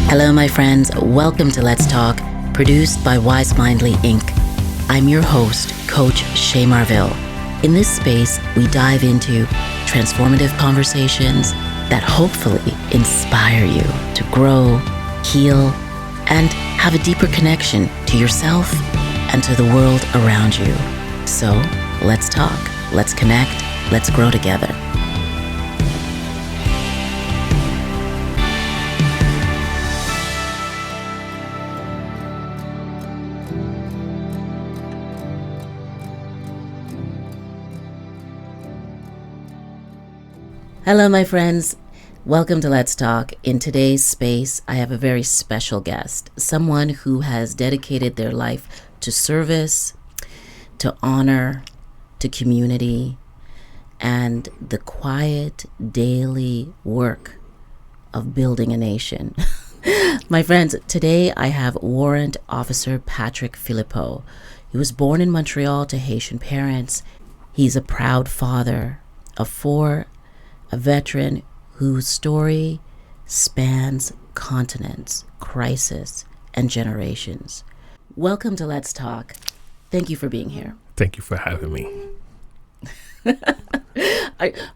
Hello, my friends. Welcome to Let's Talk, produced by Wisemindly Inc. I'm your host, CoachChe Marville. In this space, we dive into transformative conversations that hopefully inspire you to grow, heal, and have a deeper connection to yourself and to the world around you. So, let's talk, let's connect, let's grow together. Hello, my friends. Welcome to Let's Talk. In today's space, I have a very special guest, someone who has dedicated their life to service, to honor, to community, and the quiet daily work of building a nation. My friends, today I have Warrant Officer Patrick Philippeaux. He was born in Montreal to Haitian parents. He's a proud father of four, a veteran whose story spans continents, crisis, and generations. Welcome to Let's Talk. Thank you for being here. Thank you for having me.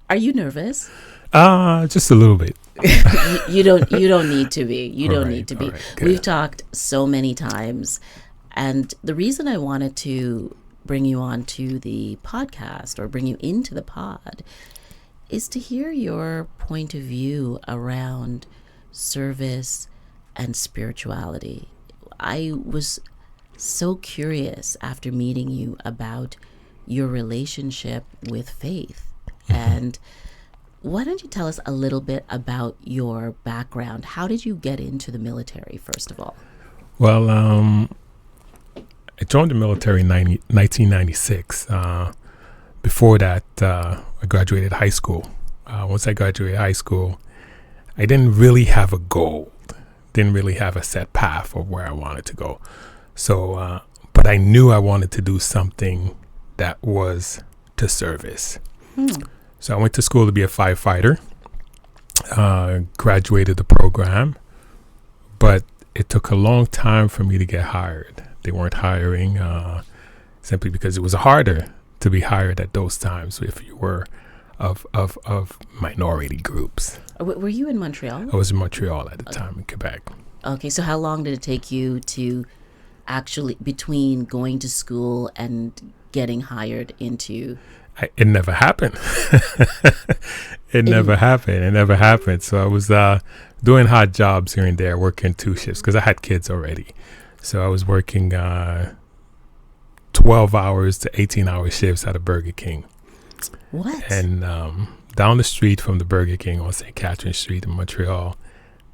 Are you nervous? Just a little bit. You don't need to be. You don't need to be. Right, We've talked so many times, and the reason I wanted to bring you onto the podcast or bring you into the pod is to hear your point of view around service and spirituality. I was so curious after meeting you about your relationship with faith. And why don't you tell us a little bit about your background? How did you get into the military, first of all? Well, I joined the military in 1996. Before that, I graduated high school. Once I graduated high school, I didn't really have a goal, didn't really have a set path of where I wanted to go. So, but I knew I wanted to do something that was to service. So I went to school to be a firefighter, graduated the program, but it took a long time for me to get hired. They weren't hiring simply because it was harder to be hired at those times if you were of minority groups. Were you in Montreal? I was in Montreal at the time, in Quebec. Okay, so how long did it take you to actually, between going to school and getting hired into... It never happened. It never happened. So I was doing hard jobs here and there, working two shifts because I had kids already. So I was working 12 hours to 18-hour shifts at a Burger King. What? And down the street from the Burger King on St. Catherine Street in Montreal,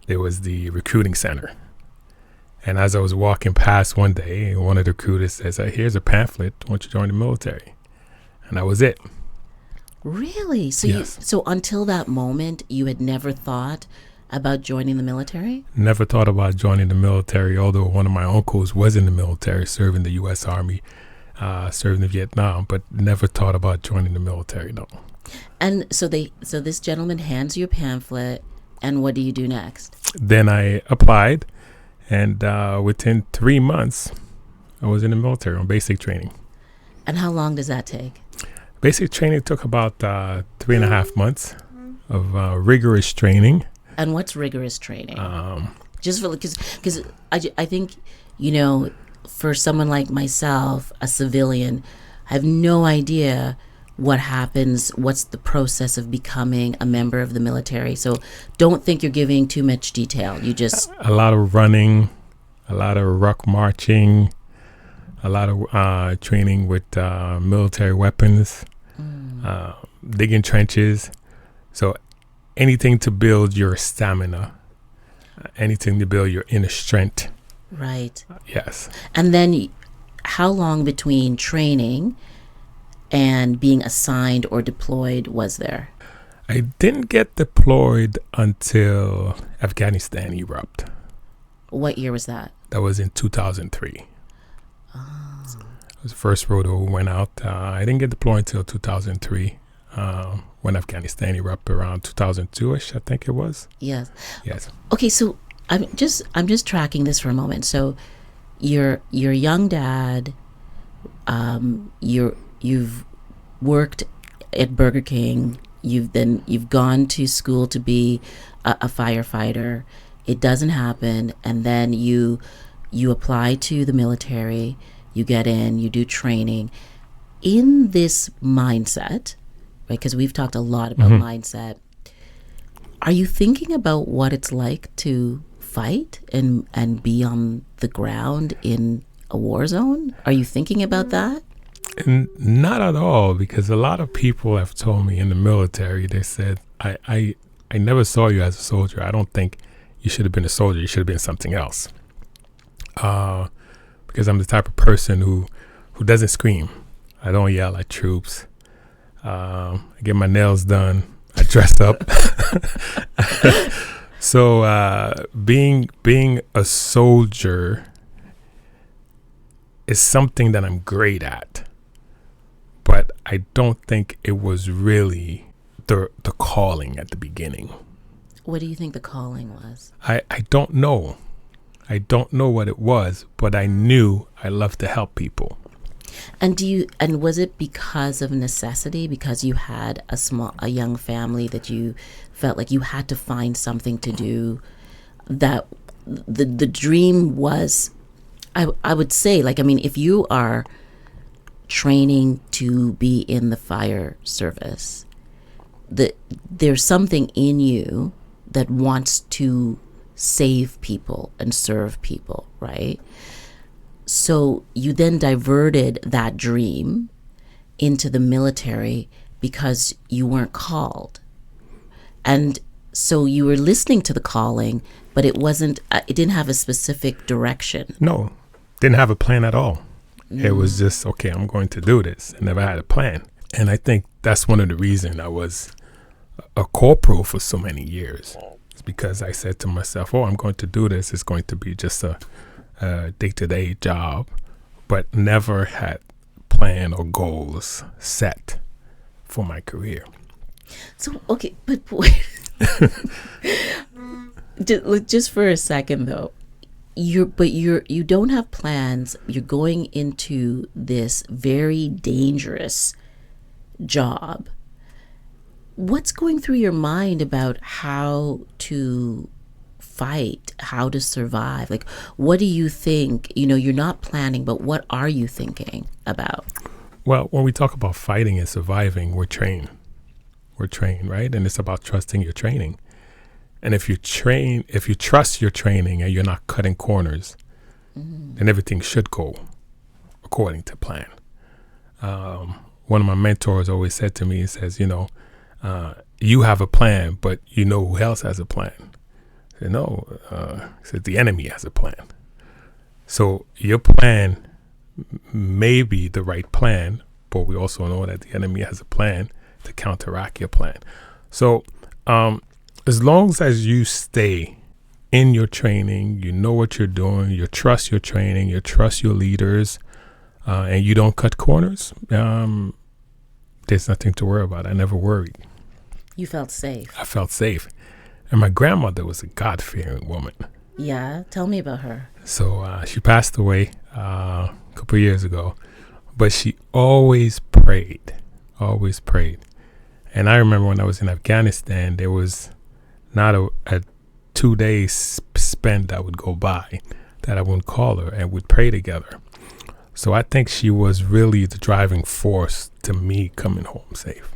there was the recruiting center. And as I was walking past one day, one of the recruiters says, here's a pamphlet. Why don't you join the military? And that was it. Really? So yes. So until that moment, you had never thought about joining the military? Never thought about joining the military, although one of my uncles was in the military, serving the U.S. Army, serving in Vietnam, but never thought about joining the military, no. And so this gentleman hands you a pamphlet, and what do you do next? Then I applied, and within 3 months, I was in the military on basic training. And how long does that take? Basic training took about 3.5 months of rigorous training. And what's rigorous training? Just for because I think, you know, for someone like myself, a civilian, I have no idea what happens, what's the process of becoming a member of the military. So don't think you're giving too much detail. You just... A lot of running, a lot of ruck marching, a lot of training with military weapons, digging trenches. So anything to build your stamina, anything to build your inner strength. Right. Yes. And then how long between training and being assigned or deployed was there? I didn't get deployed until Afghanistan erupted. What year was that? That was in 2003. It was the first rodeo we went out. I didn't get deployed until 2003 when Afghanistan erupted around 2002-ish, I think it was. Yes. Yes. Okay, so I'm just tracking this for a moment. So you're a young dad. You've worked at Burger King. You've gone to school to be a firefighter. It doesn't happen, and then you apply to the military. You get in. You do training. In this mindset, right? Because we've talked a lot about mindset. Are you thinking about what it's like to fight and be on the ground in a war zone? Are you thinking about that? And not at all, because a lot of people have told me in the military, they said, I never saw you as a soldier. I don't think you should have been a soldier. You should have been something else. Because I'm the type of person who doesn't scream. I don't yell at troops. I get my nails done. I dress up. So being a soldier is something that I'm great at. But I don't think it was really the calling at the beginning. What do you think the calling was? I don't know. I don't know what it was, but I knew I loved to help people. And was it because of necessity? Because you had a young family that you felt like you had to find something to do, that the dream was, I would say, like, I mean, if you are training to be in the fire service, there's something in you that wants to save people and serve people, right? So you then diverted that dream into the military because you weren't called. And so you were listening to the calling, but it didn't have a specific direction. No, didn't have a plan at all. It was just, okay, I'm going to do this. I never had a plan. And I think that's one of the reasons I was a corporal for so many years. It's because I said to myself, I'm going to do this. It's going to be just a day-to-day job, but never had plan or goals set for my career. So, okay, but wait. Just for a second though, you don't have plans. You're going into this very dangerous job. What's going through your mind about how to fight, how to survive? Like, what do you think? You're not planning, but what are you thinking about? Well, when we talk about fighting and surviving, we're trained, right? And it's about trusting your training. And if you trust your training and you're not cutting corners, then everything should go according to plan. One of my mentors always said to me, he says, you have a plan, but you know who else has a plan? I said, no, he said, the enemy has a plan. So your plan may be the right plan, but we also know that the enemy has a plan to counteract your plan. So as long as you stay in your training, you know what you're doing, you trust your training, you trust your leaders, and you don't cut corners, there's nothing to worry about. I never worried. You felt safe. I felt safe. And my grandmother was a God-fearing woman. Yeah, tell me about her. So she passed away a couple of years ago, but she always prayed. And I remember when I was in Afghanistan, there was not a 2 days spent that would go by that I wouldn't call her and we'd pray together. So I think she was really the driving force to me coming home safe.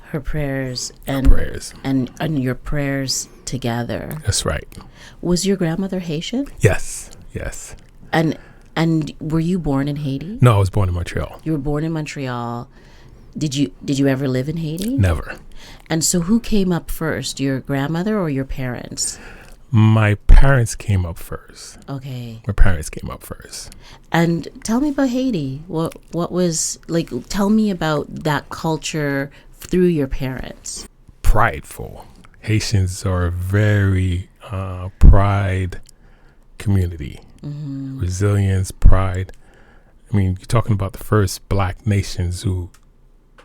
Her prayers and your prayers together. That's right. Was your grandmother Haitian? Yes. And were you born in Haiti? No, I was born in Montreal. You were born in Montreal. Did you ever live in Haiti? Never. And so who came up first, your grandmother or your parents? My parents came up first. Okay. My parents came up first. And tell me about Haiti. What was, like, tell me about that culture through your parents. Prideful. Haitians are a very pride community. Mm-hmm. Resilience, pride. I mean, you're talking about the first black nations who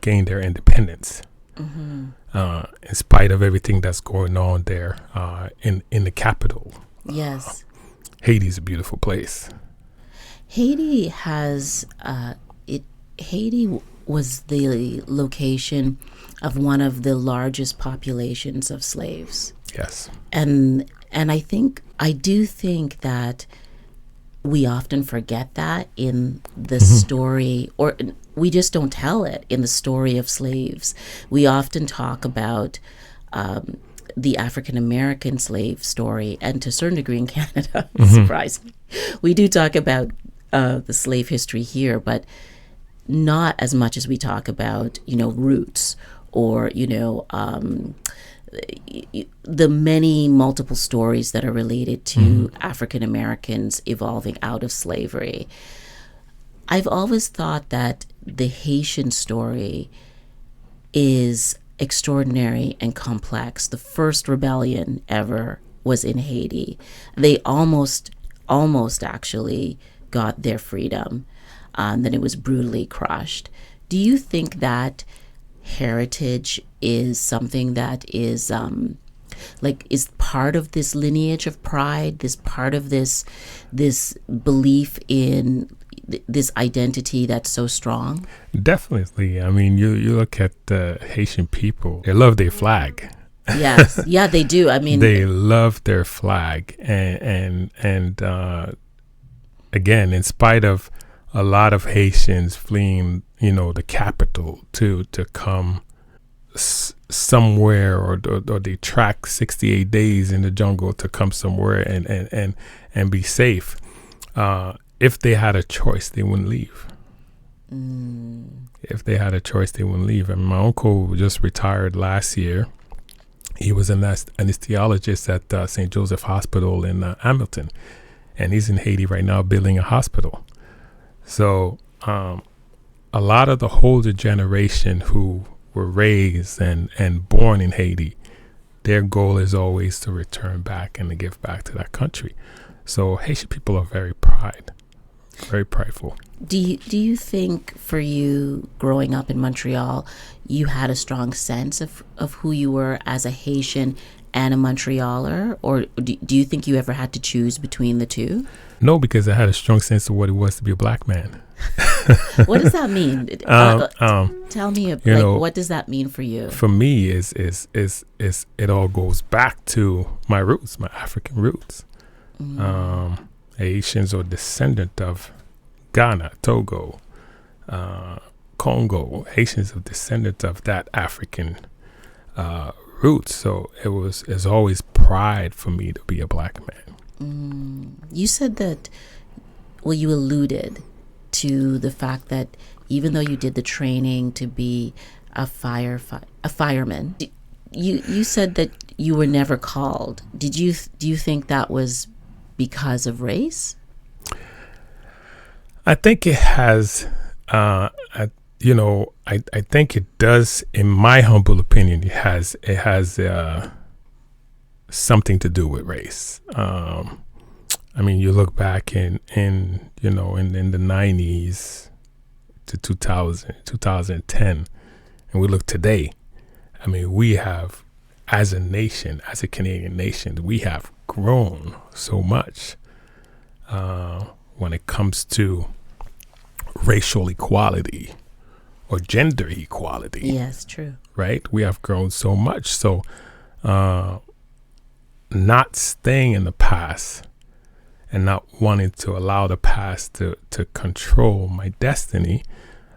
gained their independence. Mm-hmm. In spite of everything that's going on there in the capital, Yes. Haiti's a beautiful place. Haiti has Haiti was the location of one of the largest populations of slaves. Yes. And I do think that we often forget that in the story, or we just don't tell it in the story of slaves. We often talk about the African American slave story, and to a certain degree in Canada, surprisingly, we do talk about the slave history here, but not as much as we talk about, roots, or, the many multiple stories that are related to African Americans evolving out of slavery. I've always thought that the Haitian story is extraordinary and complex. The first rebellion ever was in Haiti. They almost actually got their freedom, then it was brutally crushed. Do you think that heritage is something that is is part of this lineage of pride, this part of this belief in this identity that's so strong? Definitely. I mean, you look at the Haitian people, they love their flag. Yes. Yeah, they do. I mean, they love their flag. And again, in spite of a lot of Haitians fleeing, the capital to come somewhere, or they track 68 days in the jungle to come somewhere and be safe. If they had a choice, they wouldn't leave. If they had a choice, they wouldn't leave. And my uncle just retired last year. He was an anesthesiologist at St. Joseph Hospital in Hamilton. And he's in Haiti right now building a hospital. So a lot of the older generation who were raised and born in Haiti, their goal is always to return back and to give back to that country. So Haitian people are very prideful. Do you think, for you growing up in Montreal, you had a strong sense of who you were as a Haitian and a Montrealer? Or do you think you ever had to choose between the two? No, because I had a strong sense of what it was to be a black man. What does that mean? Tell me, what does that mean for you? For me, is it all goes back to my roots, my African roots. Haitians are descendant of Ghana, Togo, Congo. Haitians are descendant of that African roots. So it's always pride for me to be a black man. You said that, you alluded to the fact that even though you did the training to be a fireman, you said that you were never called. Do you think that was because of race? I think it has, I think it does. In my humble opinion, it has something to do with race. I mean, you look back in the 90s to 2000, 2010, and we look today. I mean, we have, as a nation, as a Canadian nation, we have grown so much when it comes to racial equality or gender equality. Yes, true. Right? We have grown so much. So not staying in the past and not wanting to allow the past to control my destiny,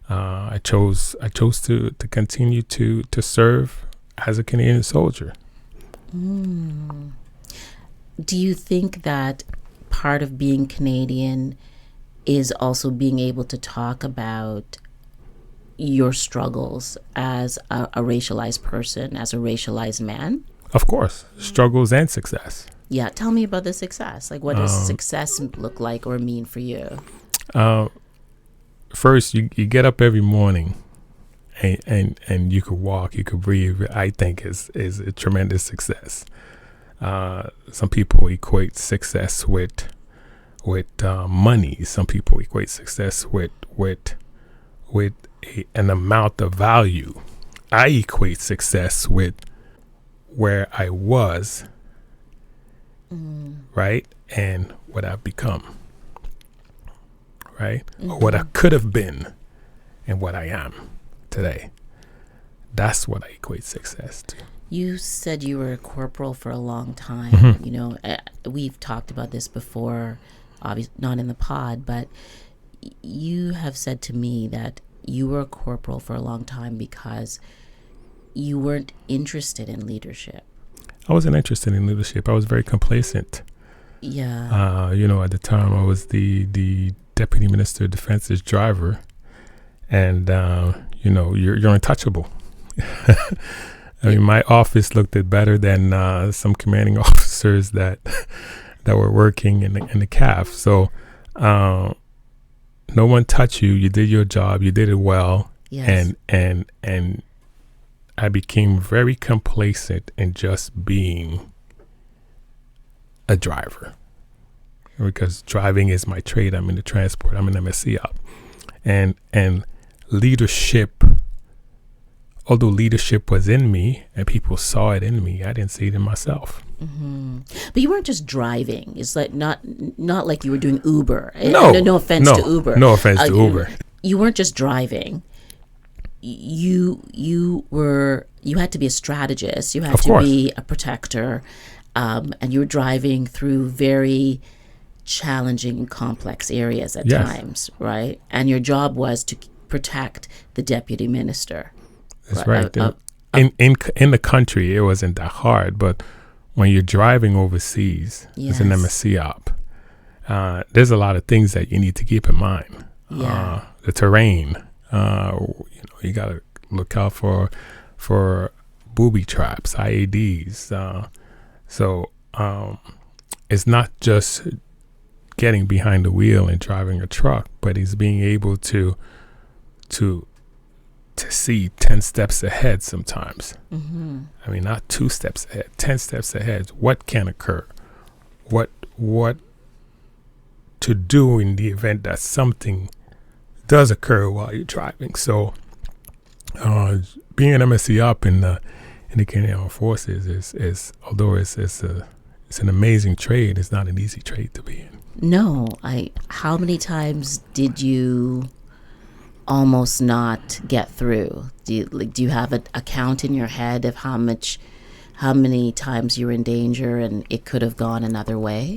I chose to continue to serve as a Canadian soldier. Do you think that part of being Canadian is also being able to talk about your struggles as a racialized person, as a racialized man? Of course, struggles and success. Yeah, tell me about the success. Like, what does success look like or mean for you? First, you get up every morning and you could walk, you could breathe. I think is a tremendous success. Some people equate success with money. Some people equate success with an amount of value. I equate success with where I was right? And what I've become, right? Or what I could have been and what I am today. That's what I equate success to. You said you were a corporal for a long time. You know, we've talked about this before, obviously not in the pod, but you have said to me that you were a corporal for a long time because you weren't interested in leadership. I wasn't interested in leadership. I was very complacent. Yeah. You know, at the time I was the Deputy Minister of Defense's driver, and you know, you're untouchable. I mean, my office looked it better than some commanding officers that were working in the CAF. So no one touched you. You did your job. You did it well. Yes. And I became very complacent in just being a driver, because driving is my trade. I'm in the transport. I'm an MSC op, and leadership. Although leadership was in me and people saw it in me, I didn't see it in myself. But you weren't just driving. It's like not like you were doing Uber. No offense to Uber. No offense to Uber. You weren't just driving. You had to be a strategist. You had to be a protector, and you were driving through very challenging and complex areas at times, right? And your job was to protect the deputy minister. That's right. In the country, it wasn't that hard, but when you're driving overseas as an MSC op, there's a lot of things that you need to keep in mind. Yeah. The terrain, you got to look out for booby traps, IEDs. So it's not just getting behind the wheel and driving a truck, but it's being able to see 10 steps ahead sometimes. I mean, not 2 steps ahead, 10 steps ahead. What can occur? What to do in the event that something does occur while you're driving. So being an MSC op in the Canadian Armed Forces is although it's an amazing trade, it's not an easy trade to be in. No, how many times did you almost not get through? Do you have a count in your head of how many times you were in danger and it could have gone another way?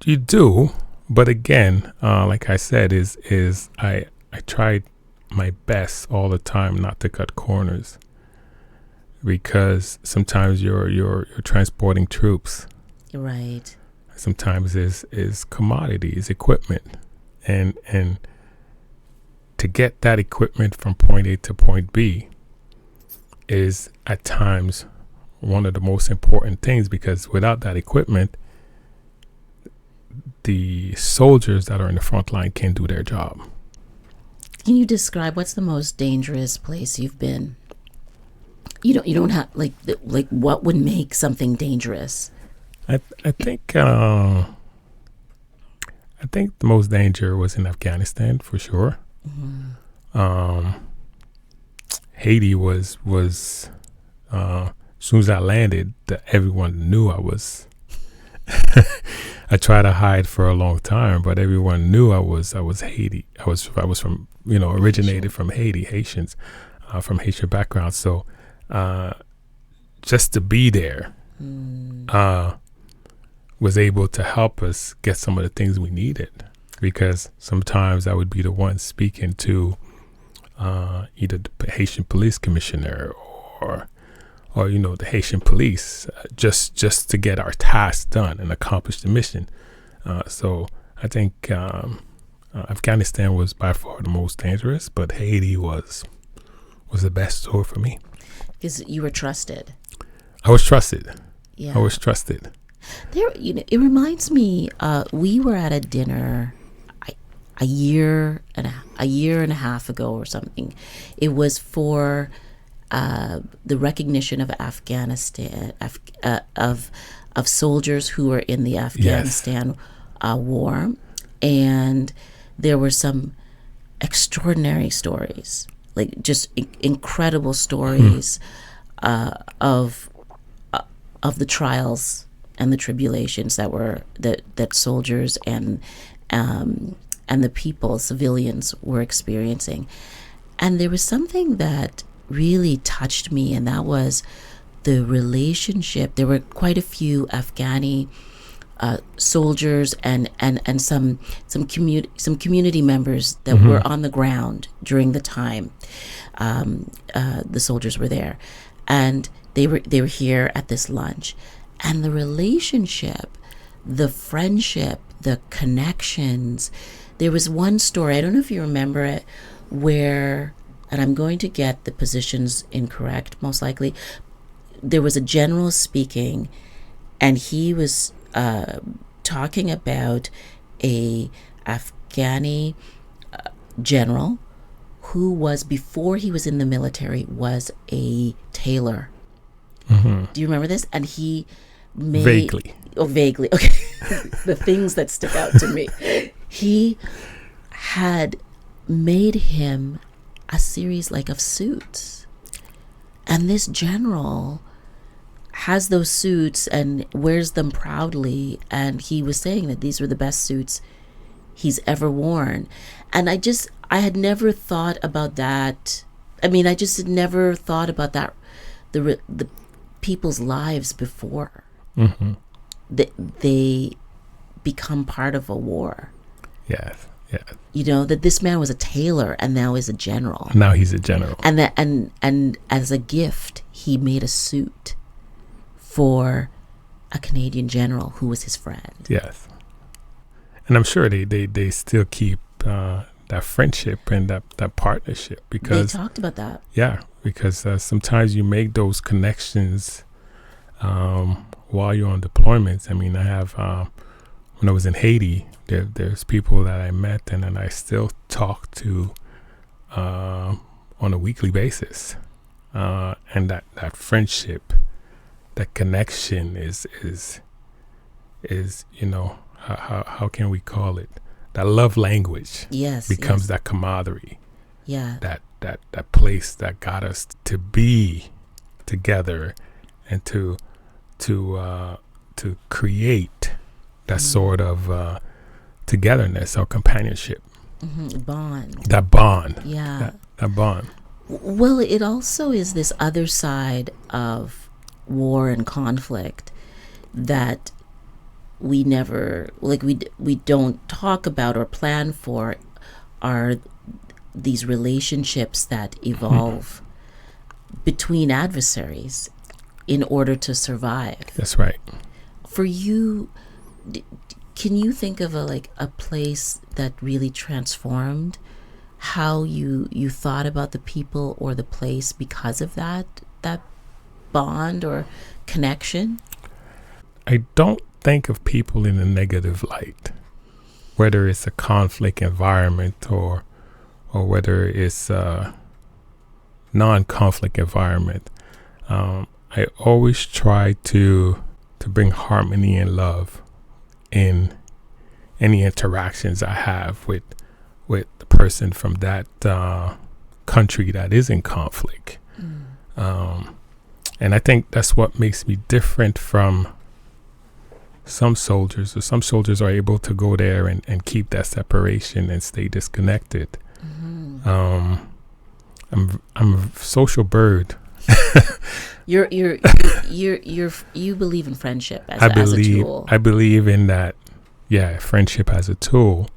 You do, but again, like I said, is I tried my best all the time not to cut corners, because sometimes you're transporting troops. Right. Sometimes is commodities, equipment, and to get that equipment from point A to point B is at times one of the most important things, because without that equipment, the soldiers that are in the front line can't do their job. Can you describe what's the most dangerous place you've been? You don't have like what would make something dangerous? I think the most danger was in Afghanistan for sure. Haiti was as soon as I landed, everyone knew I was. I tried to hide for a long time, but everyone knew I was Haiti. I was from originated from Haiti, Haitians, from Haitian background. So just to be there was able to help us get some of the things we needed. Because sometimes I would be the one speaking to either the Haitian police commissioner or the Haitian police just to get our task done and accomplish the mission. So I think Afghanistan was by far the most dangerous, but Haiti was the best tour for me. Because you were trusted. I was trusted. Yeah. I was trusted. There, it reminds me. We were at a dinner a year and a half ago or something. It was for the recognition of Afghanistan, of soldiers who were in the Afghanistan war, and there were some extraordinary stories, like just incredible stories of the trials and the tribulations that soldiers and the people, civilians, were experiencing. And there was something that really touched me, and that was the relationship. There were quite a few Afghani soldiers and some community members that were on the ground during the time the soldiers were there, and they were here at this lunch, and the relationship, the friendship, the connections. There was one story, I don't know if you remember it, where, and I'm going to get the positions incorrect most likely, there was a general speaking, and he was talking about a Afghani general who was, before he was in the military, was a tailor. Do you remember this? And he made... Vaguely. Okay. The things that stick out to me. He had made him a series like of suits. And this general has those suits and wears them proudly. And he was saying that these were the best suits he's ever worn. And I had never thought about that. I mean, I just had never thought about that, the people's lives before they become part of a war. Yes. You know, that this man was a tailor and now is a general. Now he's a general. And that and as a gift, he made a suit for a Canadian general who was his friend. Yes. And I'm sure they still keep that friendship and that partnership, because they talked about that. Yeah, because sometimes you make those connections while you're on deployments. I mean, I have when I was in Haiti, there's people that I met and then I still talk to on a weekly basis, and that friendship, that connection is you know, how can we call it? That love language becomes that camaraderie. Yeah. That place that got us to be together and to create that sort of togetherness or companionship. Bond. That bond. Yeah. That bond. Well, it also is this other side of war and conflict that we never, like, we don't talk about or plan for, are these relationships that evolve between adversaries in order to survive. That's right. For you, can you think of a place that really transformed how you thought about the people or the place because of that bond or connection? I don't think of people in a negative light, whether it's a conflict environment or whether it's a non-conflict environment. I always try to bring harmony and love in any interactions I have with the person from that country that is in conflict. And I think that's what makes me different from some soldiers. So some soldiers are able to go there and keep that separation and stay disconnected. I'm a social bird. You believe in friendship as a tool. I believe in that. Yeah, friendship as a tool.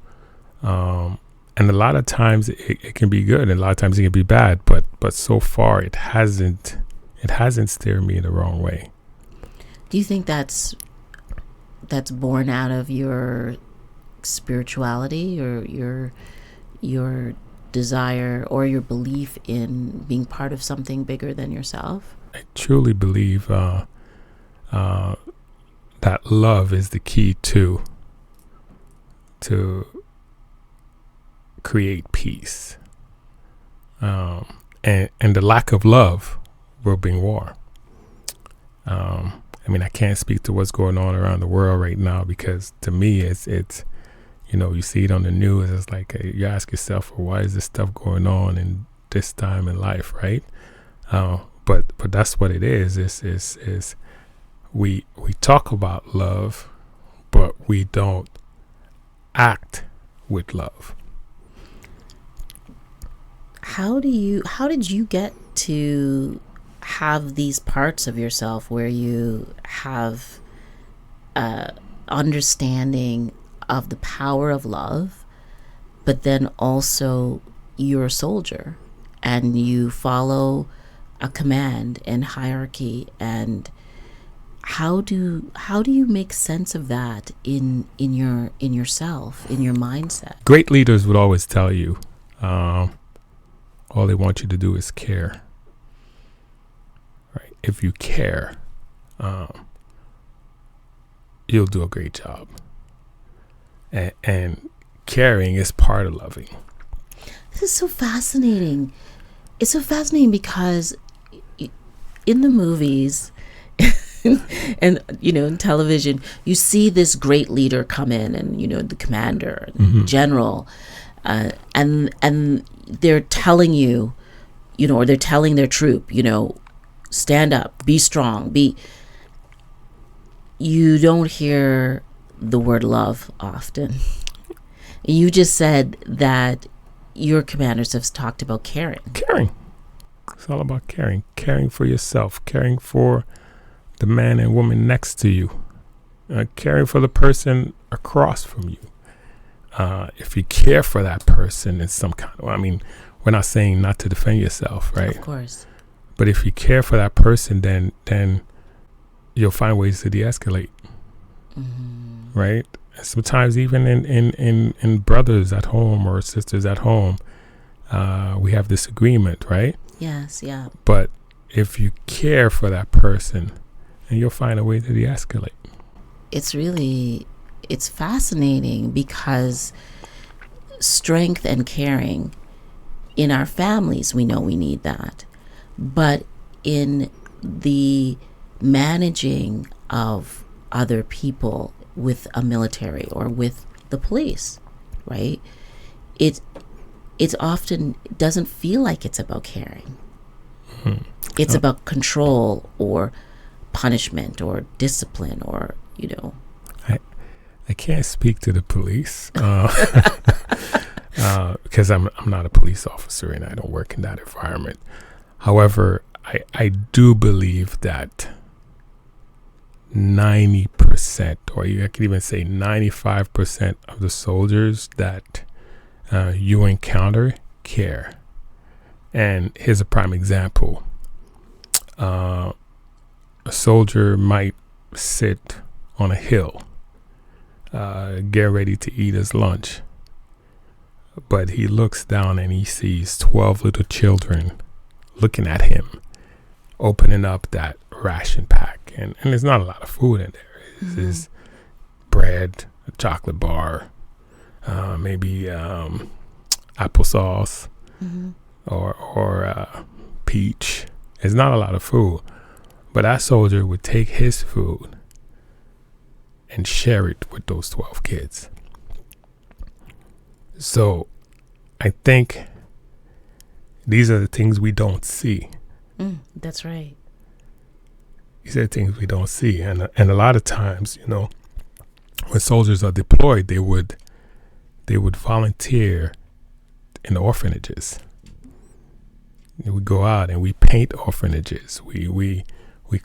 And a lot of times it can be good, and a lot of times it can be bad. But so far it hasn't steered me the wrong way. Do you think that's born out of your spirituality or your desire or your belief in being part of something bigger than yourself? I truly believe that love is the key to create peace. And the lack of love will bring war. I mean, I can't speak to what's going on around the world right now, because to me, it's you know, you see it on the news. It's like you ask yourself, well, why is this stuff going on in this time in life, right? But that's what it is. Is we talk about love, but we don't act with love. How did you get to have these parts of yourself where you have understanding of the power of love, but then also you're a soldier and you follow a command and hierarchy, and how do you make sense of that in yourself, in your mindset? Great leaders would always tell you, all they want you to do is care. Right? If you care, you'll do a great job. And caring is part of loving. This is so fascinating. It's so fascinating because in the movies and in television, you see this great leader come in, and the commander, general, and they're telling you, or they're telling their troop, stand up, be strong, you don't hear the word love often. You just said that your commanders have talked about caring. It's all about caring for yourself, caring for the man and woman next to you, caring for the person across from you. If you care for that person in some kind of, we're not saying not to defend yourself, right? Of course. But if you care for that person, then you'll find ways to de-escalate, right? Sometimes even in brothers at home or sisters at home, we have disagreement, right? Yes, yeah. But if you care for that person, then you'll find a way to de-escalate. It's fascinating because strength and caring in our families, we know we need that. But in the managing of other people with a military or with the police, right? It's often doesn't feel like it's about caring. It's about control or punishment or discipline or, I can't speak to the police because I'm not a police officer and I don't work in that environment. However, I do believe that 90%, or I could even say 95% of the soldiers that you encounter care. And here's a prime example. A soldier might sit on a hill, get ready to eat his lunch, but he looks down and he sees 12 little children looking at him, opening up that ration pack, and there's not a lot of food in there. There's bread, a chocolate bar, maybe applesauce, or peach. There's not a lot of food, but that soldier would take his food and share it with those 12 kids. So I think these are the things we don't see. That's right. These are the things we don't see. And a lot of times, when soldiers are deployed, they would volunteer in orphanages. We would go out and we paint orphanages. We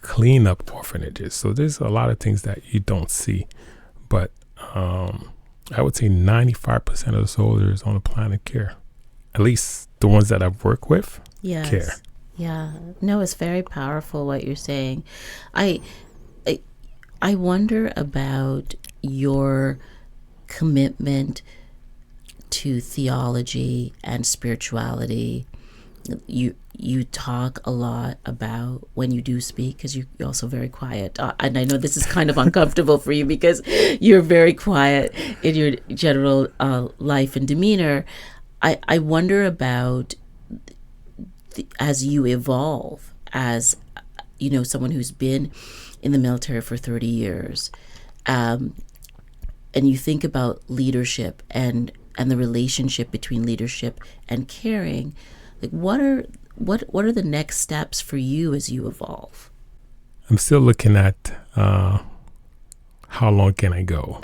clean up orphanages. So there's a lot of things that you don't see. But I would say 95% of the soldiers on the planet care. At least the ones that I've worked with care. Yeah. No, it's very powerful what you're saying. I wonder about your commitment to theology and spirituality. You talk a lot about when you do speak, because you're also very quiet. And I know this is kind of uncomfortable for you because you're very quiet in your general life and demeanor. I wonder about as you evolve as, someone who's been in the military for 30 years, and you think about leadership and the relationship between leadership and caring, like what are the next steps for you as you evolve? I'm still looking at how long can I go?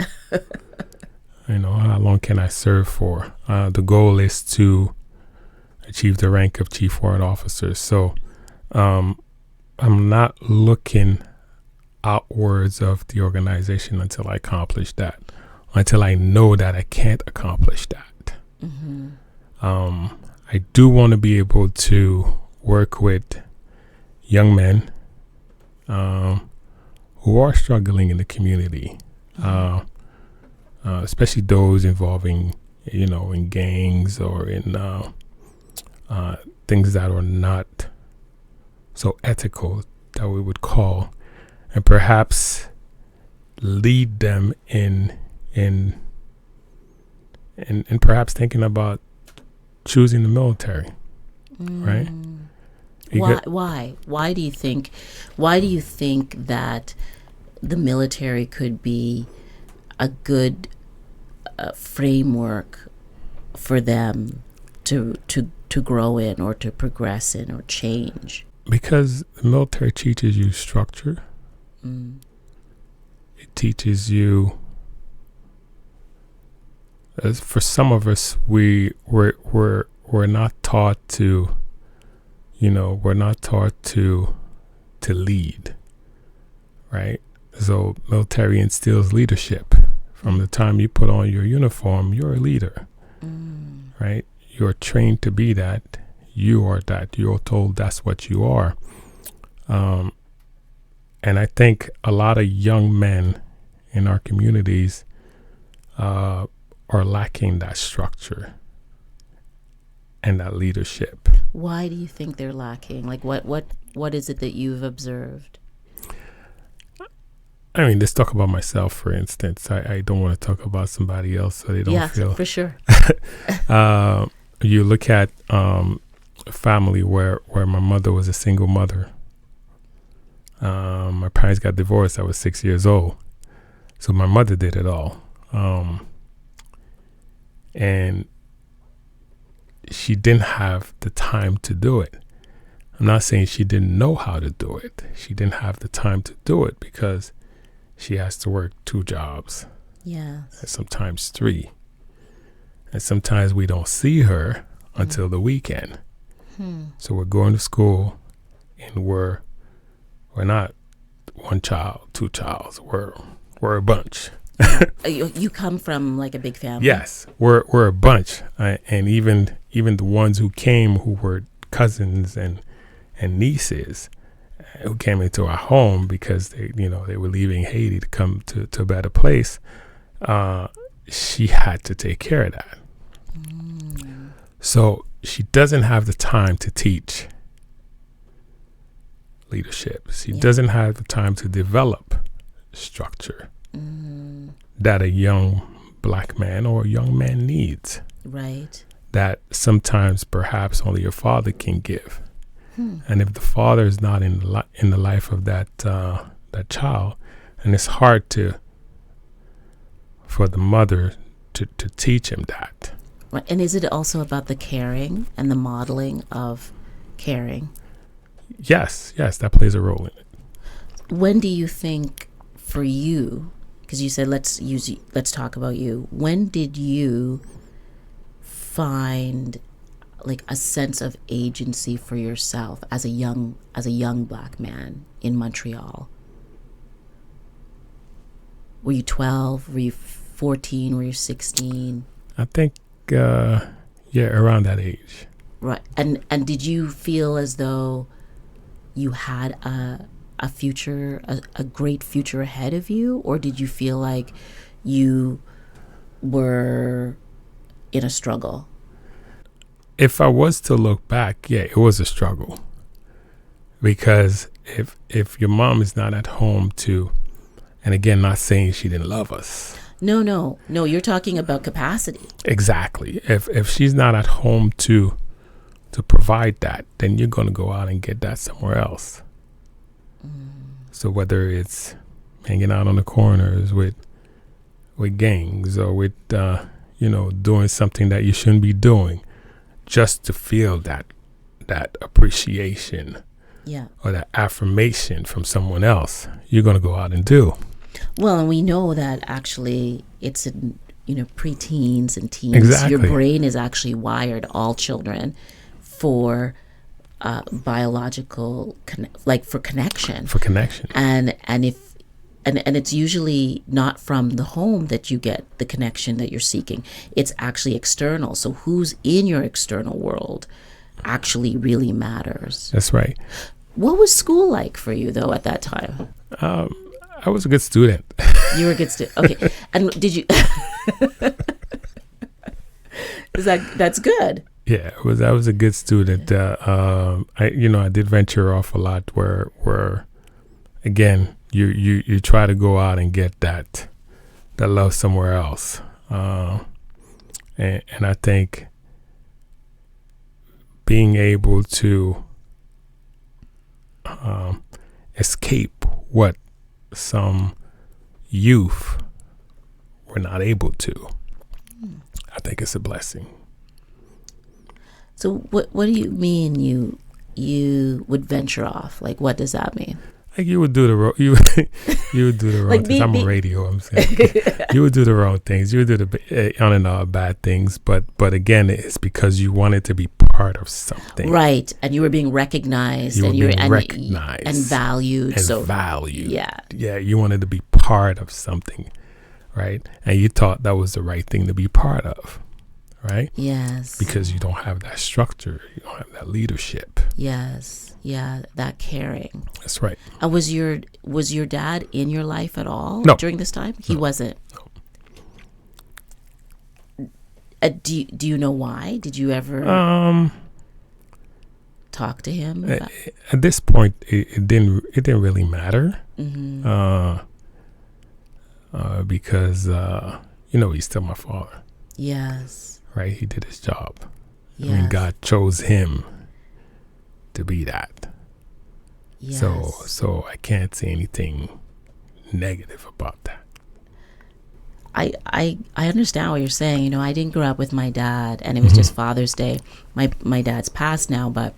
How long can I serve for? The goal is to achieve the rank of Chief Warrant Officer. So I'm not looking outwards of the organization until I accomplish that, until I know that I can't accomplish that. Mm-hmm. I do want to be able to work with young men who are struggling in the community, especially those involving, in gangs or in things that are not so ethical that we would call, and perhaps lead them in perhaps thinking about choosing the military, right? Why do you think that the military could be a good framework for them to grow in, or to progress in, or change? Because the military teaches you structure. It teaches you, as for some of us, we're not taught to, we're not taught to lead, right? So military instills leadership. From the time you put on your uniform, you're a leader, right? You're trained to be that. You are that. You're told that's what you are. And I think a lot of young men in our communities are lacking that structure and that leadership. Why do you think they're lacking? Like, what is it that you've observed? I mean, let's talk about myself, for instance. I don't want to talk about somebody else so they don't feel. Yeah, for sure. You look at a family where my mother was a single mother. My parents got divorced. I was 6 years old. So my mother did it all. And she didn't have the time to do it. I'm not saying she didn't know how to do it. She didn't have the time to do it because she has to work 2 jobs. Yes. And sometimes 3. And sometimes we don't see her until the weekend. So we're going to school and we're not 1 child, 2 childs. We're a bunch. You come from like a big family. Yes, we're a bunch, and even the ones who came, who were cousins and nieces, who came into our home because they were leaving Haiti to come to a better place. She had to take care of that. So she doesn't have the time to teach leadership. She doesn't have the time to develop structure that a young black man or a young man needs. Right. That sometimes perhaps only your father can give. And if the father is not in the life of that child, and it's hard for the mother to teach him that. Right. And is it also about the caring and the modeling of caring? Yes, that plays a role in it. When do you think, for you, because you said let's talk about you, when did you find like a sense of agency for yourself as a young black man in Montreal? Were you 12? Were you 14? Were you 16? I think around that age. Right. And did you feel as though you had a future, a great future ahead of you, or did you feel like you were in a struggle? If I was to look back, it was a struggle, because if your mom is not at home to, and again, not saying she didn't love us. No, you're talking about capacity. Exactly. If she's not at home to provide that, then you're going to go out and get that somewhere else. So whether it's hanging out on the corners with gangs, or with doing something that you shouldn't be doing, just to feel that appreciation Yeah. or that affirmation from someone else, you're going to go out and do. Well, and we know that actually it's in, preteens and teens. Exactly. Your brain is actually wired, all children, for biological, for connection. For connection. And it's usually not from the home that you get the connection that you're seeking. It's actually external. So who's in your external world actually really matters. That's right. What was school like for you, though, at that time? I was a good student. You were a good student. Okay. And did you... That's good. Yeah, I was a good student. I did venture off a lot where again, you try to go out and get that love somewhere else. And I think being able to escape what some youth were not able to, I think it's a blessing. So what do you mean you would venture off? Like, what does that mean? Like you would do the you would do the wrong things. I'm a radio. I'm saying you would do the wrong things. You would do the on and off bad things. But again, it's because you wanted to be part of something, right? And you were being recognized, you were being recognized and valued, valued. Yeah. You wanted to be part of something, right? And you thought that was the right thing to be part of, right? Yes. Because you don't have that structure, you don't have that leadership. Yes. Yeah, that caring. That's right. Was your dad in your life at all during this time? He wasn't. No. Do you know why? Did you ever talk to him? At this point, it didn't really matter. Mm-hmm. Because he's still my father. Yes. Right. He did his job. Yes. I mean, God chose him to be that. Yes. So I can't say anything negative about that. I understand what you're saying. I didn't grow up with my dad, and it was just Father's Day. My dad's passed now, but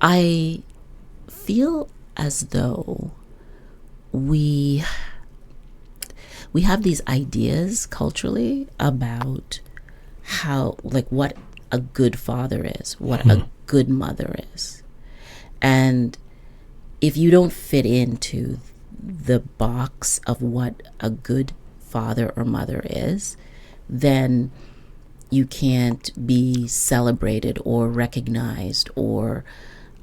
I feel as though we have these ideas culturally about how, what a good father is, what a good mother is. And if you don't fit into the box of what a good father or mother is, then you can't be celebrated or recognized, or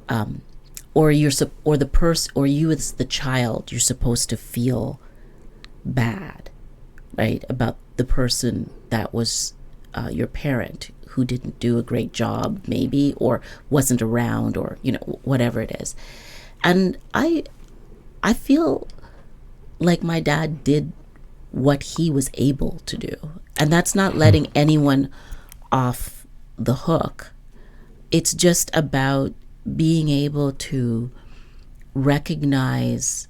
you as the child, you're supposed to feel bad, right, about the person that was your parent, who didn't do a great job maybe, or wasn't around, or whatever it is. And I feel like my dad did what he was able to do, and that's not letting anyone off the hook. It's just about being able to recognize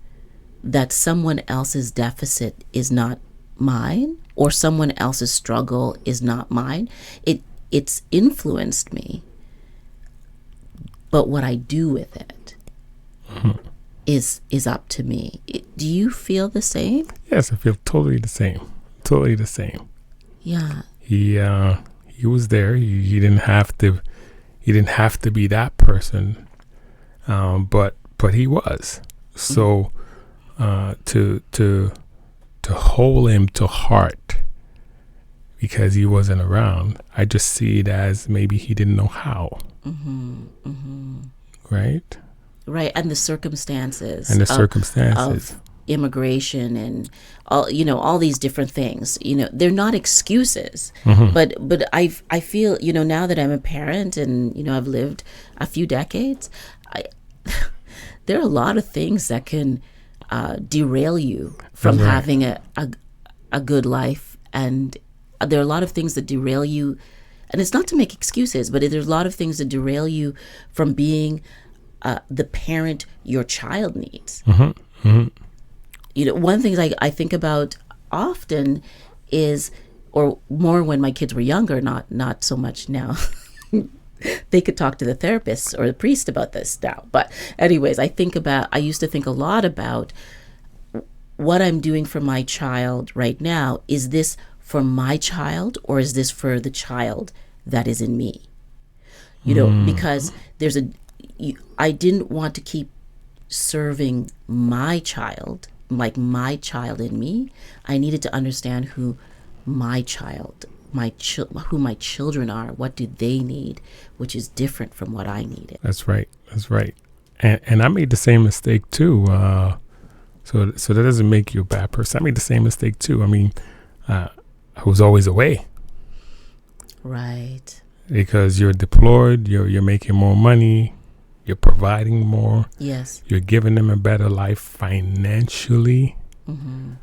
that someone else's deficit is not mine, or someone else's struggle is not mine. It's influenced me, but what I do with it is up to me. Do you feel the same? Yes, I feel totally the same. Totally the same. Yeah. He was there. He didn't have to. He didn't have to be that person, but he was. So to hold him to heart because he wasn't around, I just see it as maybe he didn't know how. Right. Right, and the circumstances. Of immigration and all these different things. They're not excuses. But I feel, now that I'm a parent and I've lived a few decades, there are a lot of things that can derail you from having a good life, and there are a lot of things that derail you, and it's not to make excuses, but there's a lot of things that derail you from being the parent your child needs. One of the things I think about often is, or more when my kids were younger, not so much now, they could talk to the therapist or the priest about this now. But anyways, I used to think a lot about what I'm doing for my child right now. Is this for my child, or is this for the child that is in me? Because I didn't want to keep serving my child, like my child in me. I needed to understand who my child, who my children are. What do they need, which is different from what I needed. That's right. And I made the same mistake too. So that doesn't make you a bad person. I made the same mistake too. I mean, I was always away. Right. Because you're deployed, you're making more money, you're providing more. Yes. You're giving them a better life financially. Mm-hmm.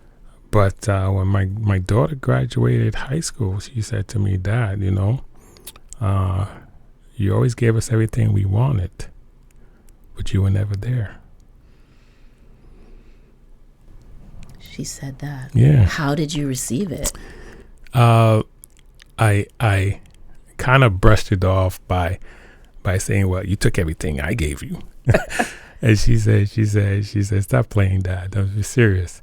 But when my daughter graduated high school, she said to me, Dad, you always gave us everything we wanted, but you were never there. She said that. Yeah. How did you receive it? I kind of brushed it off by saying, well, you took everything I gave you. And she said, stop playing, Dad. Don't be serious.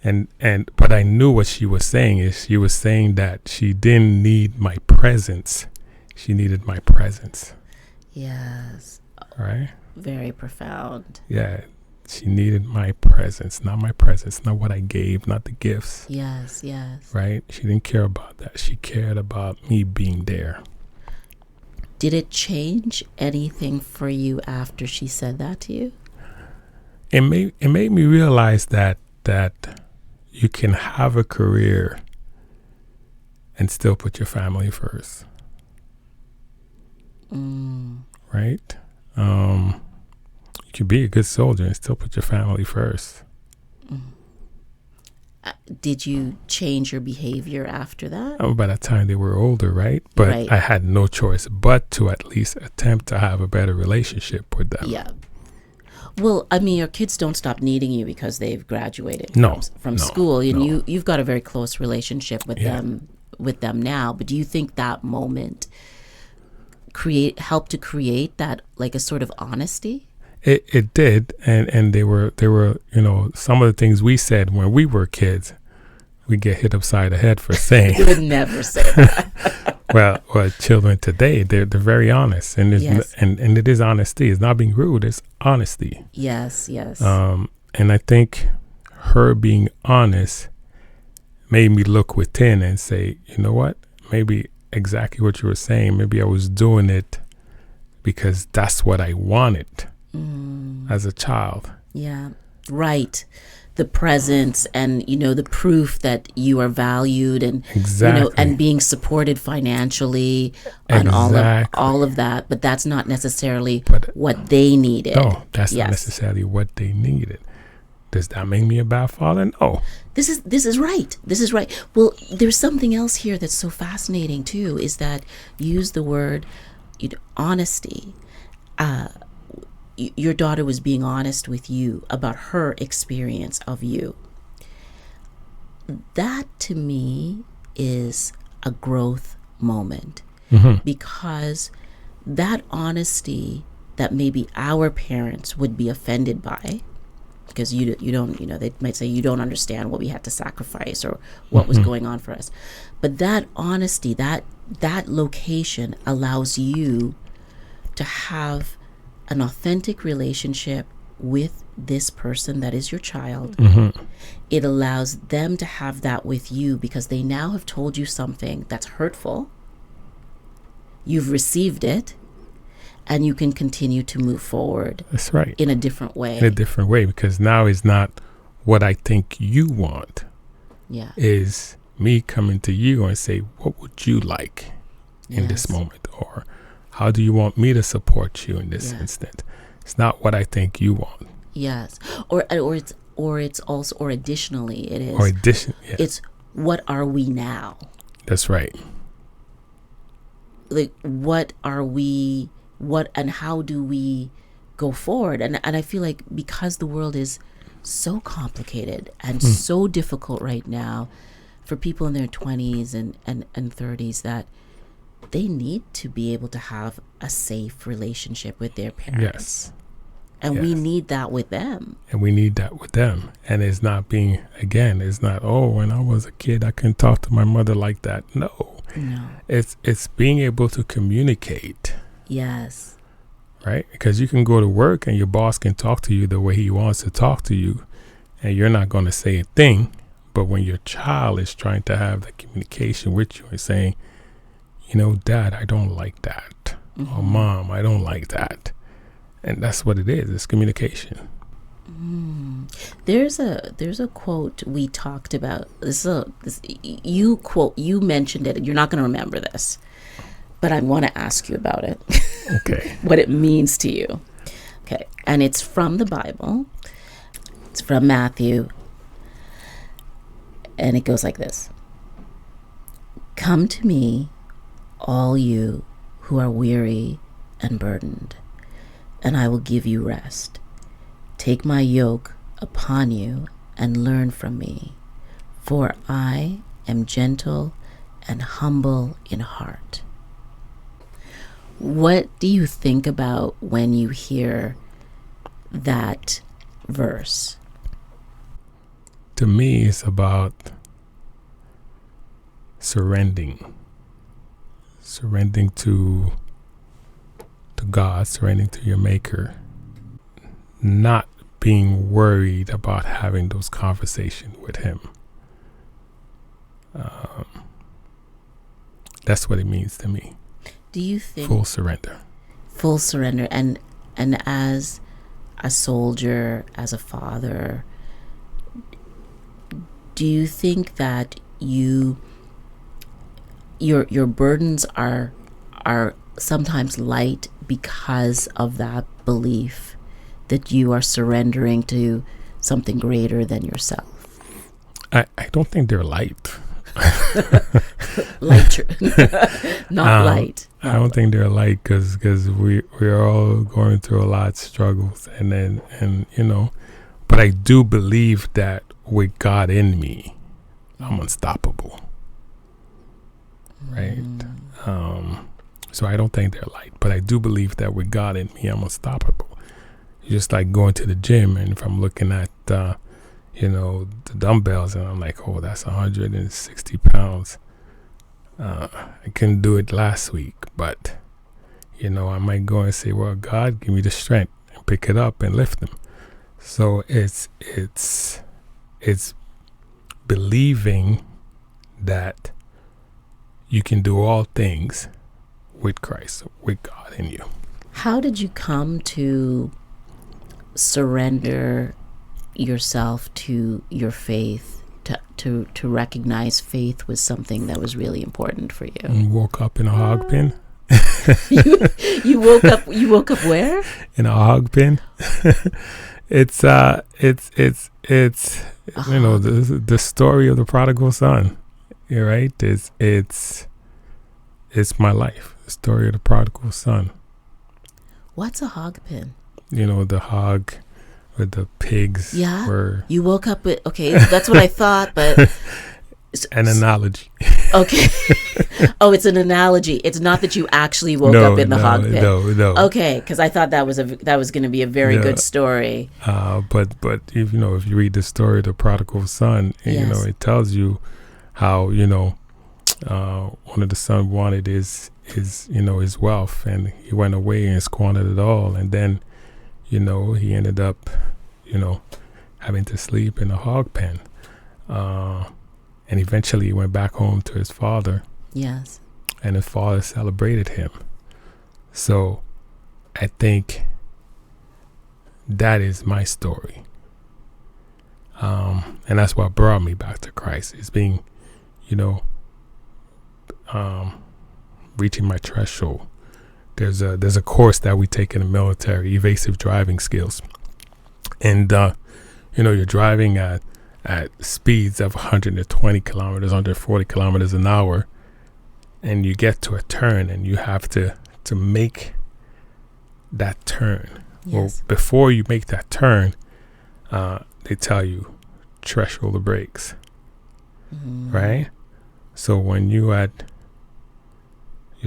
But I knew what she was saying is she was saying that she didn't need my presence. She needed my presence. Yes. Right? Very profound. Yeah. She needed my presence, not what I gave, not the gifts. Yes. Right? She didn't care about that. She cared about me being there. Did it change anything for you after she said that to you? It made me realize that you can have a career and still put your family first. Right? You can be a good soldier and still put your family first. Did you change your behavior after that? By the time they were older, right? But right. I had no choice but to at least attempt to have a better relationship with them. Yeah. Well, I mean, your kids don't stop needing you because they've graduated from school, and you've got a very close relationship with them now. But do you think that moment helped to create that, like, a sort of honesty? It did, and they were some of the things we said when we were kids, we get hit upside the head for saying. You would never say that. well, children today, they're very honest, and and it is honesty. It's not being rude. It's honesty. Yes. And I think her being honest made me look within and say, you know what? Maybe exactly what you were saying. Maybe I was doing it because that's what I wanted as a child. Yeah, right. The presence and, the proof that you are valued and, and being supported financially and all of that. But that's not necessarily what they needed. No, that's not necessarily what they needed. Does that make me a bad father? No. This is right. This is right. Well, there's something else here that's so fascinating too, is that you use the word honesty. Your daughter was being honest with you about her experience of you. That to me is a growth moment, because that honesty that maybe our parents would be offended by, because you don't, they might say you don't understand what we had to sacrifice or what was going on for us. But that honesty, that location allows you to have an authentic relationship with this person that is your child. It allows them to have that with you because they now have told you something that's hurtful. You've received it, and you can continue to move forward. That's right. In a different way. In a different way, because now it's not what I think you want. Yeah. Is me coming to you and say, what would you like in this moment? Or how do you want me to support you in this instant? It's not what I think you want. Yes. Or it's also, or additionally it is. Or it's what are we now? That's right. Like, what are we, and how do we go forward? And I feel like because the world is so complicated and so difficult right now for people in their 20s and 30s, that they need to be able to have a safe relationship with their parents. Yes. And we need that with them. And we need that with them. And it's not, oh, when I was a kid, I couldn't talk to my mother like that. No. It's being able to communicate. Yes. Right? Because you can go to work and your boss can talk to you the way he wants to talk to you, and you're not going to say a thing. But when your child is trying to have the communication with you and saying, Dad, I don't like that. Or Mom, I don't like that. And that's what it is. It's communication. There's a quote we talked about. You mentioned it. You're not going to remember this, but I want to ask you about it. Okay. What it means to you. Okay. And it's from the Bible. It's from Matthew. And it goes like this. Come to me, all you who are weary and burdened, and I will give you rest. Take my yoke upon you and learn from me, for I am gentle and humble in heart. What do you think about when you hear that verse? To me, it's about surrendering to God, surrendering to your Maker, not being worried about having those conversations with Him. That's what it means to me. Do you think full surrender? Full surrender, and as a soldier, as a father, do you think that your burdens are sometimes light because of that belief that you are surrendering to something greater than yourself? I don't think they're light. Light, not light. I don't think they're light because we're all going through a lot of struggles, but I do believe that with God in me, I'm unstoppable. Right? So I don't think they're light, but I do believe that with God in me, I'm unstoppable. It's just like going to the gym, and if I'm looking at the dumbbells, and I'm like, oh, that's 160 pounds. I couldn't do it last week, but I might go and say, well, God, give me the strength and pick it up and lift them. So it's believing that you can do all things with Christ, with God in you. How did you come to surrender yourself to your faith, to recognize faith was something that was really important for you? You woke up in a hog pen. you woke up where? In a hog pen. It's the story of the prodigal son. You're right. It's my life. The story of the prodigal son. What's a hog pen? The hog with the pigs. Yeah. Were you woke up with, okay, that's what I thought, but an analogy. Okay. Oh, it's an analogy. It's not that you actually woke up in the hog pen. No. Okay, because I thought that was going to be a very good story. But if if you read the story of the prodigal son, Yes. It tells you how one of the sons wanted his wealth, and he went away and squandered it all, and then he ended up having to sleep in a hog pen, and eventually he went back home to his father. Yes. And his father celebrated him. So I think that is my story, and that's what brought me back to Christ, is being reaching my threshold. There's a course that we take in the military, evasive driving skills, and you're driving at speeds of 120 kilometers, 140 kilometers an hour, and you get to a turn, and you have to make that turn. Yes. Well, before you make that turn, they tell you threshold the brakes, right? So when you at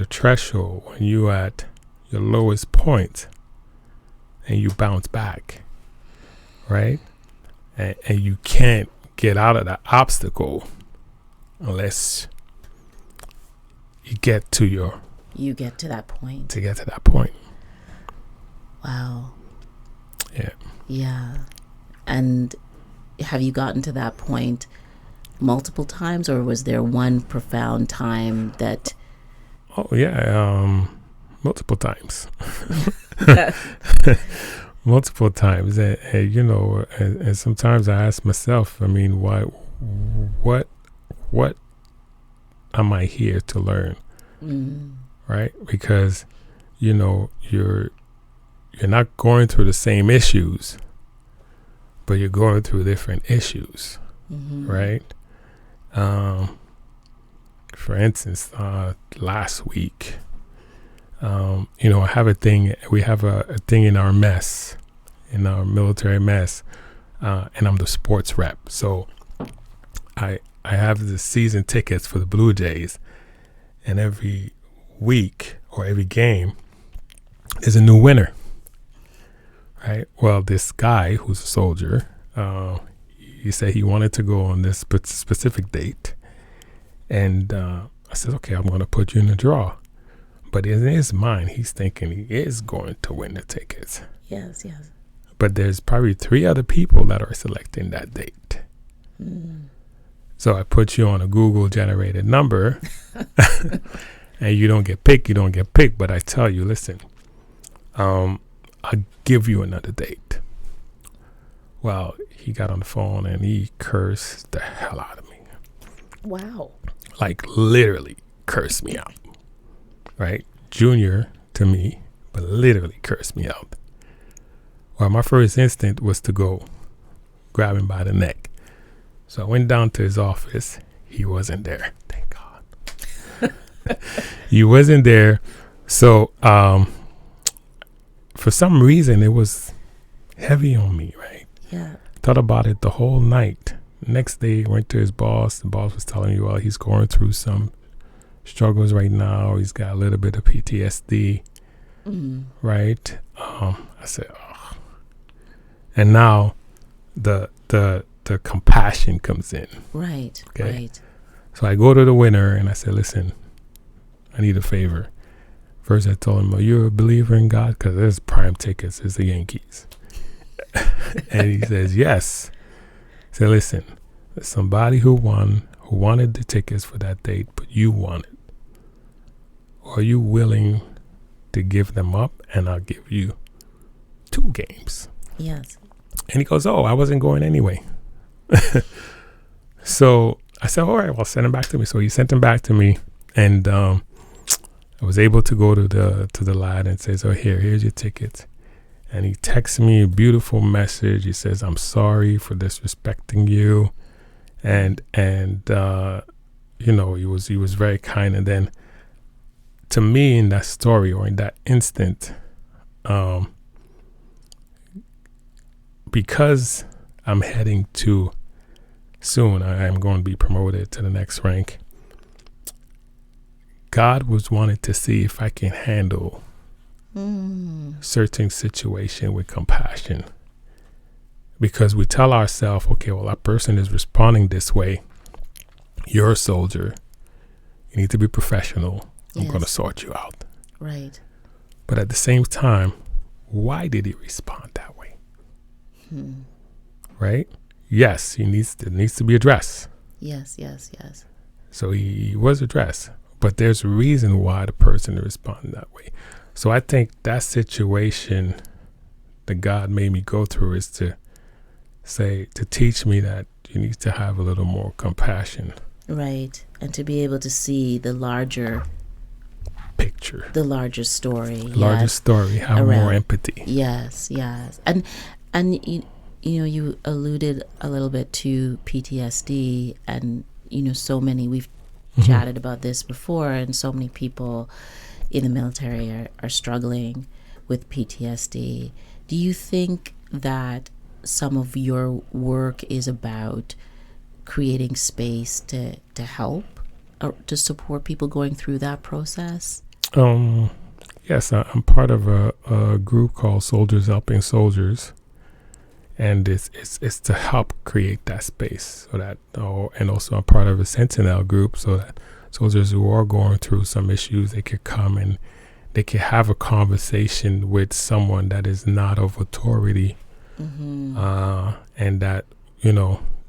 your threshold, when you at your lowest point, and you bounce back, right? And you can't get out of that obstacle unless you get to that point. To get to that point. Wow. Yeah. Yeah. And have you gotten to that point multiple times, or was there one profound time that... Oh, yeah. Multiple times. Multiple times. And you know, and sometimes I ask myself, I mean, what am I here to learn? Right? Because, you know, you're not going through the same issues, but you're going through different issues, right? For instance, last week, you know, I have a thing. We have a thing in our mess, in our military mess, and I'm the sports rep. So I have the season tickets for the Blue Jays, and every week or every game is a new winner. Right. Well, this guy who's a soldier, he said he wanted to go on this specific date, and I said, okay, I'm going to put you in the draw. But in his mind, he's thinking he is going to win the tickets. Yes, yes. But there's probably 3 other people that are selecting that date. So I put you on a Google-generated number, and you don't get picked. But I tell you, listen, I'll give you another date. Well, he got on the phone and he cursed the hell out of me. Wow. Like literally cursed me out. Right? Junior to me, but literally cursed me out. Well, my first instinct was to go grab him by the neck. So I went down to his office. He wasn't there. Thank God. He wasn't there. So, for some reason, it was heavy on me, right? Yeah. Thought about it the whole night. Next day, went to his boss. The boss was telling me, well, he's going through some struggles right now. He's got a little bit of PTSD, right? I said, oh. And now the compassion comes in. Right, okay? right. So I go to the winner and I said, listen, I need a favor. First, I told him, are you a believer in God? Because there's prime tickets. It's the Yankees. And he says, yes. I said, listen, there's somebody who wanted the tickets for that date, but you want it. Are you willing to give them up? And I'll give you 2 games. Yes. And he goes, oh, I wasn't going anyway. So I said, all right, well, send him back to me. So he sent him back to me. And I was able to go to the lad and says, oh, here's your tickets. And he texts me a beautiful message. He says, I'm sorry for disrespecting you. And you know, he was very kind. And then to me in that story or in that instant, because I'm heading to soon, I am going to be promoted to the next rank. God was wanting to see if I can handle certain situation with compassion. Because we tell ourselves, okay, well, that person is responding this way. You're a soldier. You need to be professional. I'm going to sort you out. Right. But at the same time, why did he respond that way? Right? Yes, it needs to be addressed. Yes, yes, yes. So he was addressed. But there's a reason why the person responded that way. So I think that situation that God made me go through is to teach me that you need to have a little more compassion. Right. And to be able to see the larger picture, the larger story. Larger story, have more empathy. Yes, yes. And you know, you alluded a little bit to PTSD, and you know, so many, we've chatted about this before, and so many people in the military are struggling with PTSD. Do you think that some of your work is about creating space to help or to support people going through that process? Yes, I'm part of a group called Soldiers Helping Soldiers, and it's to help create that space so that, and also I'm part of a Sentinel group so that soldiers who are going through some issues, they could come and they could have a conversation with someone that is not of authority, and that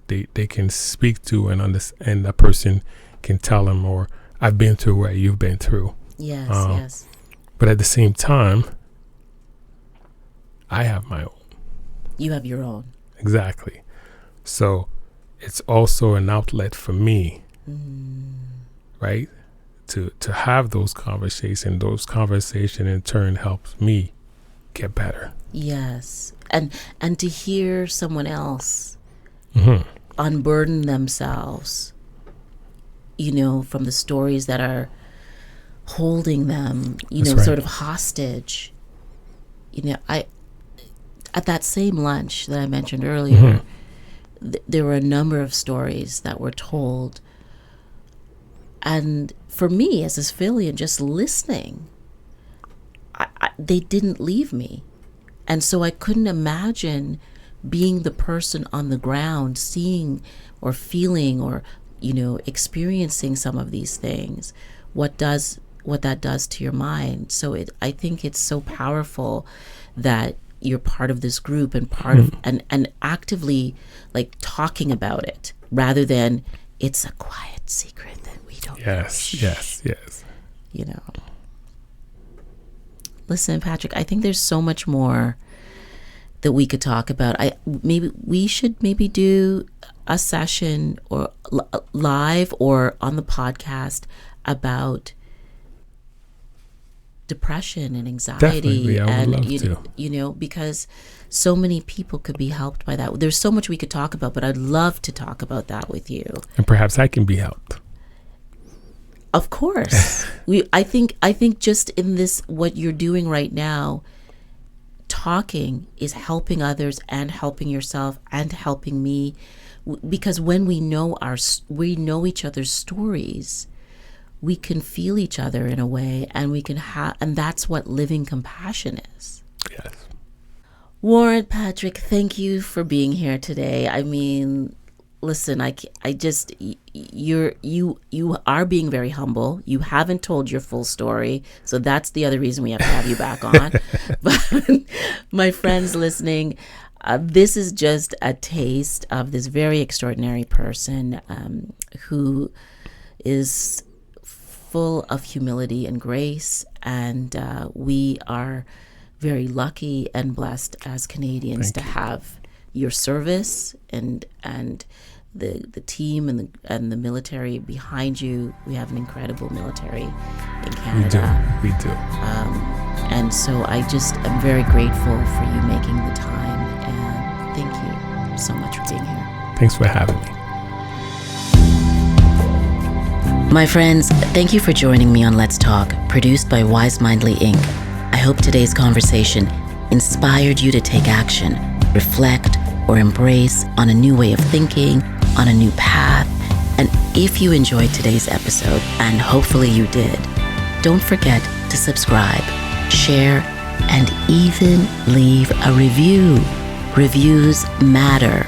they can speak to and understand, and that person can tell them, or I've been through what you've been through. Yes, yes. But at the same time, I have my own. You have your own. Exactly. So it's also an outlet for me, right? To have those conversations. Those conversations in turn helps me get better. Yes. And to hear someone else unburden themselves, from the stories that are holding them, That's right. sort of hostage. At that same lunch that I mentioned earlier, there were a number of stories that were told. And for me, as a civilian, just listening, they didn't leave me. And so I couldn't imagine being the person on the ground, seeing or feeling or, experiencing some of these things, what that does to your mind. So I think it's so powerful that you're part of this group and part of and actively like talking about it rather than it's a quiet secret that we don't know. Yes. Listen, Patrick, I think there's so much more that we could talk about. We should do a session or live or on the podcast about depression and anxiety. Definitely, I would love to. Because so many people could be helped by that. There's so much we could talk about, but I'd love to talk about that with you. And perhaps I can be helped. Of course. I think just in this, what you're doing right now, talking is helping others and helping yourself and helping me, because when we know each other's stories, we can feel each other in a way, and we can and that's what living compassion is. Yes. Warrant, Patrick, thank you for being here today. I mean, listen, you are being very humble. You haven't told your full story, so that's the other reason we have to have you back on. But my friends listening, this is just a taste of this very extraordinary person who is full of humility and grace, and we are very lucky and blessed as Canadians to have your service and the team and the military behind you. We have an incredible military in Canada. We do. And so I just am very grateful for you making the time, and thank you so much for being here. Thanks for having me. My friends, thank you for joining me on Let's Talk, produced by Wise Mindly Inc. I hope today's conversation inspired you to take action, reflect, or embrace on a new way of thinking, on a new path. And if you enjoyed today's episode, and hopefully you did, don't forget to subscribe, share, and even leave a review. Reviews matter.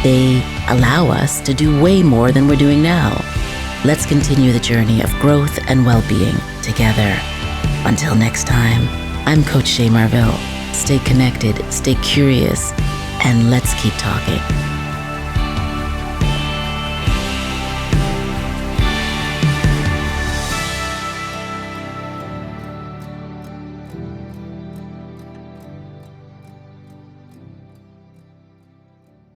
They allow us to do way more than we're doing now. Let's continue the journey of growth and well-being together. Until next time, I'm CoachChe Marville. Stay connected, stay curious, and let's keep talking.